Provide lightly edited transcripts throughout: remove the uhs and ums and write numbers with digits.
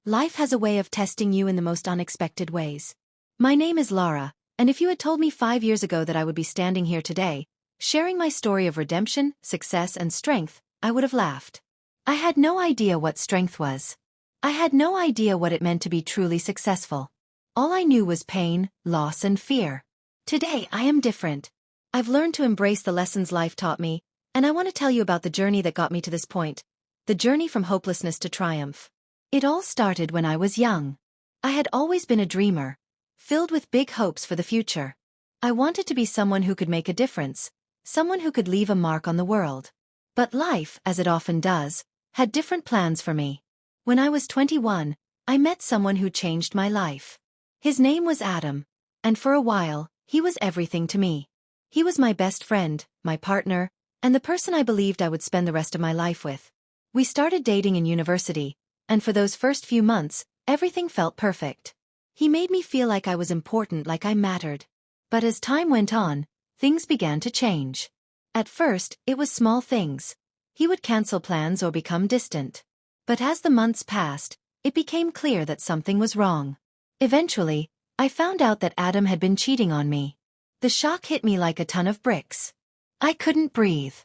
Life has a way of testing you in the most unexpected ways. My name is Lara, and if you had told me 5 years ago that I would be standing here today, sharing my story of redemption, success, and strength, I would have laughed. I had no idea what strength was. I had no idea what it meant to be truly successful. All I knew was pain, loss, and fear. Today, I am different. I've learned to embrace the lessons life taught me, and I want to tell you about the journey that got me to this point. The journey from hopelessness to triumph. It all started when I was young. I had always been a dreamer, filled with big hopes for the future. I wanted to be someone who could make a difference, someone who could leave a mark on the world. But life, as it often does, had different plans for me. When I was 21, I met someone who changed my life. His name was Adam, and for a while, he was everything to me. He was my best friend, my partner, and the person I believed I would spend the rest of my life with. We started dating in university, and for those first few months, everything felt perfect. He made me feel like I was important, like I mattered. But as time went on, things began to change. At first, it was small things. He would cancel plans or become distant. But as the months passed, it became clear that something was wrong. Eventually, I found out that Adam had been cheating on me. The shock hit me like a ton of bricks. I couldn't breathe.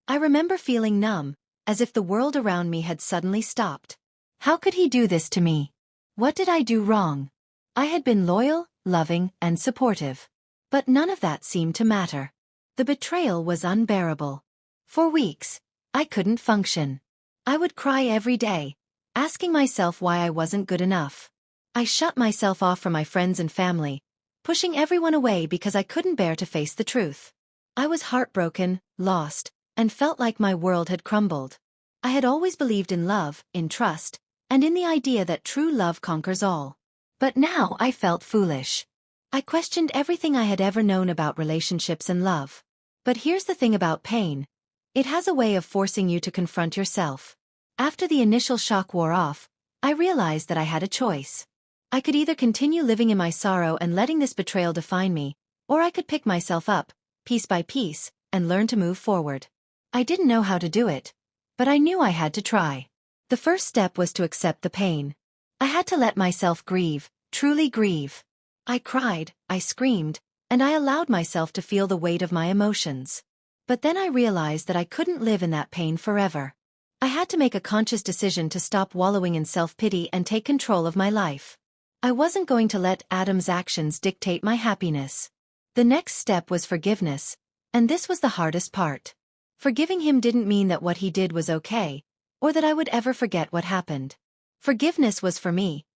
I remember feeling numb, as if the world around me had suddenly stopped. How could he do this to me? What did I do wrong? I had been loyal, loving, and supportive. But none of that seemed to matter. The betrayal was unbearable. For weeks, I couldn't function. I would cry every day, asking myself why I wasn't good enough. I shut myself off from my friends and family, pushing everyone away because I couldn't bear to face the truth. I was heartbroken, lost, and felt like my world had crumbled. I had always believed in love, in trust, and in the idea that true love conquers all. But now I felt foolish. I questioned everything I had ever known about relationships and love. But here's the thing about pain. It has a way of forcing you to confront yourself. After the initial shock wore off, I realized that I had a choice. I could either continue living in my sorrow and letting this betrayal define me, or I could pick myself up, piece by piece, and learn to move forward. I didn't know how to do it, but I knew I had to try. The first step was to accept the pain. I had to let myself grieve, truly grieve. I cried, I screamed, and I allowed myself to feel the weight of my emotions. But then I realized that I couldn't live in that pain forever. I had to make a conscious decision to stop wallowing in self-pity and take control of my life. I wasn't going to let Adam's actions dictate my happiness. The next step was forgiveness, and this was the hardest part. Forgiving him didn't mean that what he did was okay, or that I would ever forget what happened. Forgiveness was for me.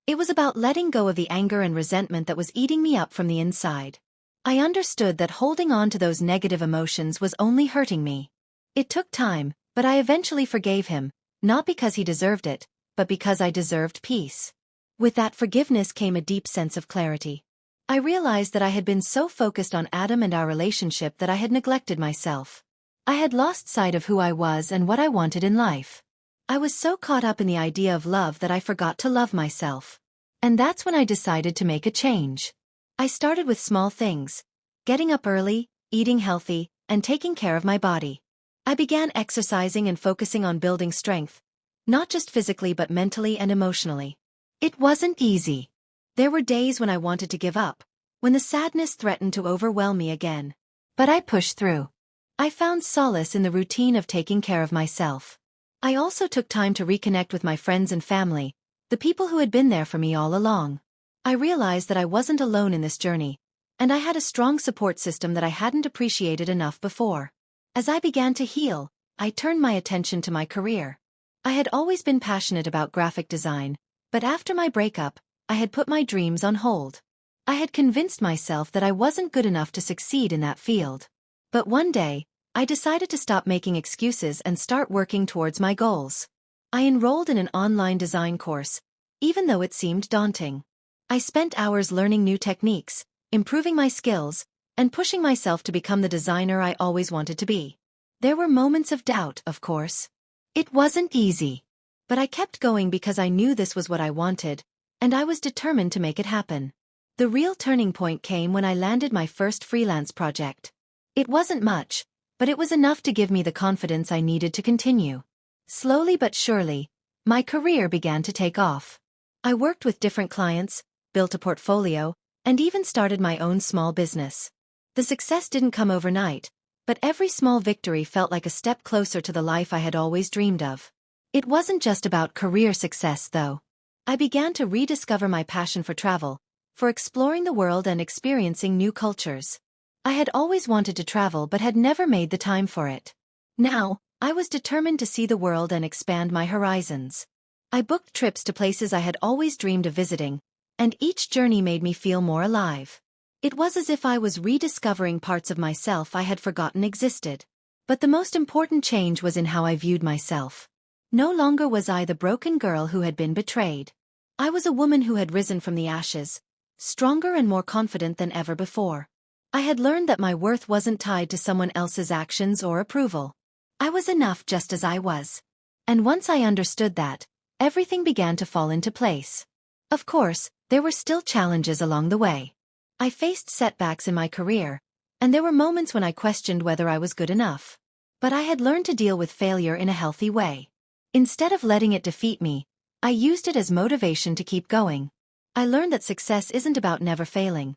It was about letting go of the anger and resentment that was eating me up from the inside. I understood that holding on to those negative emotions was only hurting me. It took time, but I eventually forgave him, not because he deserved it, but because I deserved peace. With that forgiveness came a deep sense of clarity. I realized that I had been so focused on Adam and our relationship that I had neglected myself. I had lost sight of who I was and what I wanted in life. I was so caught up in the idea of love that I forgot to love myself. And that's when I decided to make a change. I started with small things: getting up early, eating healthy, and taking care of my body. I began exercising and focusing on building strength, not just physically but mentally and emotionally. It wasn't easy. There were days when I wanted to give up, when the sadness threatened to overwhelm me again. But I pushed through. I found solace in the routine of taking care of myself. I also took time to reconnect with my friends and family, the people who had been there for me all along. I realized that I wasn't alone in this journey, and I had a strong support system that I hadn't appreciated enough before. As I began to heal, I turned my attention to my career. I had always been passionate about graphic design, but after my breakup, I had put my dreams on hold. I had convinced myself that I wasn't good enough to succeed in that field. But one day, I decided to stop making excuses and start working towards my goals. I enrolled in an online design course, even though it seemed daunting. I spent hours learning new techniques, improving my skills, and pushing myself to become the designer I always wanted to be. There were moments of doubt, of course. It wasn't easy. But I kept going because I knew this was what I wanted, and I was determined to make it happen. The real turning point came when I landed my first freelance project. It wasn't much, but it was enough to give me the confidence I needed to continue. Slowly but surely, my career began to take off. I worked with different clients, built a portfolio, and even started my own small business. The success didn't come overnight, but every small victory felt like a step closer to the life I had always dreamed of. It wasn't just about career success, though. I began to rediscover my passion for travel, for exploring the world and experiencing new cultures. I had always wanted to travel but had never made the time for it. Now, I was determined to see the world and expand my horizons. I booked trips to places I had always dreamed of visiting, and each journey made me feel more alive. It was as if I was rediscovering parts of myself I had forgotten existed. But the most important change was in how I viewed myself. No longer was I the broken girl who had been betrayed. I was a woman who had risen from the ashes, stronger and more confident than ever before. I had learned that my worth wasn't tied to someone else's actions or approval. I was enough just as I was. And once I understood that, everything began to fall into place. Of course, there were still challenges along the way. I faced setbacks in my career, and there were moments when I questioned whether I was good enough. But I had learned to deal with failure in a healthy way. Instead of letting it defeat me, I used it as motivation to keep going. I learned that success isn't about never failing.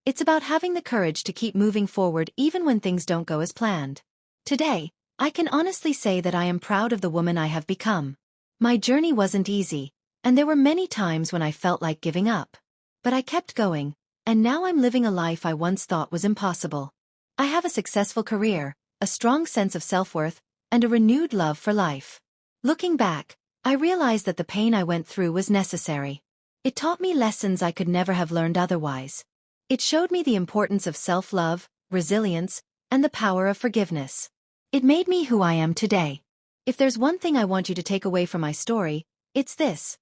It's about having the courage to keep moving forward even when things don't go as planned. Today, I can honestly say that I am proud of the woman I have become. My journey wasn't easy, and there were many times when I felt like giving up. But I kept going, and now I'm living a life I once thought was impossible. I have a successful career, a strong sense of self-worth, and a renewed love for life. Looking back, I realized that the pain I went through was necessary. It taught me lessons I could never have learned otherwise. It showed me the importance of self-love, resilience, and the power of forgiveness. It made me who I am today. If there's one thing I want you to take away from my story, it's this.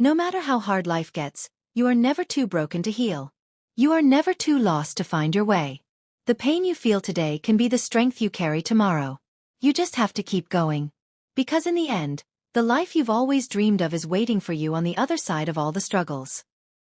No matter how hard life gets, you are never too broken to heal. You are never too lost to find your way. The pain you feel today can be the strength you carry tomorrow. You just have to keep going. Because in the end, the life you've always dreamed of is waiting for you on the other side of all the struggles.